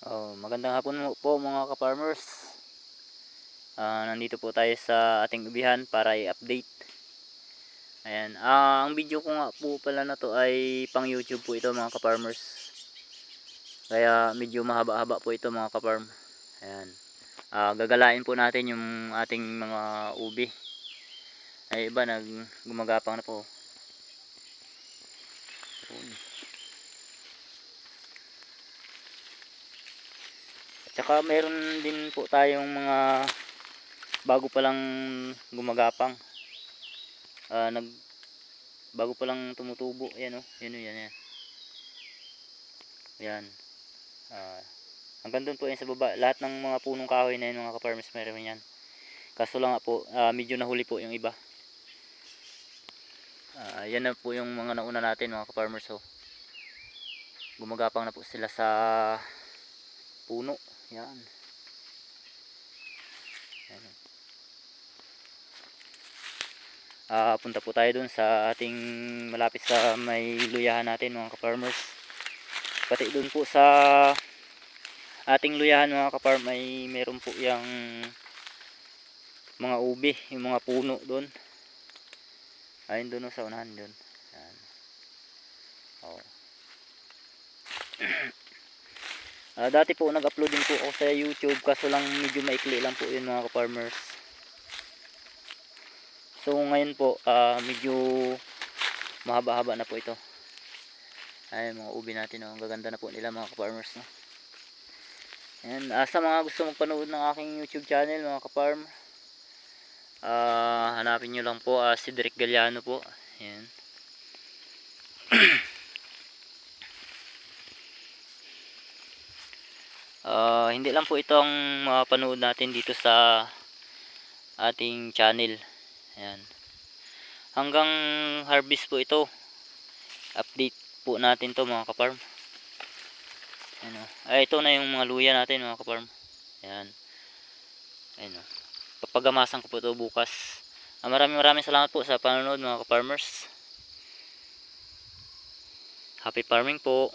Magandang hapon po mga ka-farmers. Nandito po tayo sa ating ubihan para i-update. Ayan. Ang video ko nga po pala na to ay pang YouTube po ito mga ka-farmers. Kaya medyo mahaba-haba po ito mga ka-farm. Ayan. Gagalain po natin yung ating mga ubi. Ay iba gumagapang na po. At saka meron din po tayong mga bago pa lang gumagapang. Bago pa lang tumutubo. Ayan o. Yan. Ayan. Hanggang doon po yan sa baba. Lahat ng mga punong kahoy na yun mga ka-farmers meron yan. Kaso lang nga po, medyo nahuli po yung iba. Yan na po yung mga nauna natin mga ka-farmers. So, gumagapang na po sila sa puno. Yan. Punta po tayo dun sa ating malapit sa may luyahan natin mga ka-farmers. Pati dun po sa ating luyahan mga ka-farm ay meron po yung mga ubi, yung mga puno dun. Ayun dun sa unahan dun. Yan. Dati po nag-upload din po ako sa YouTube, kaso lang medyo maikli lang po yun mga ka-farmers. So ngayon po medyo mahaba-haba na po ito. Ay mga ubi natin, ang gaganda na po nila mga ka-farmers, no? Ayan, sa mga gusto magpanood ng aking YouTube channel mga ka-farm, hanapin nyo lang po si Derek Galliano po. Ayan. Hindi lang po ito ang mapanood natin dito sa ating channel. Ayan. Hanggang harvest po ito. Update po natin to mga ka-farm. Ayan. Ito na yung mga luya natin mga ka-farm. Ayan. Ayan. Papagamasan ko po ito bukas. Maraming salamat po sa panonood mga ka-farmers. Happy farming po.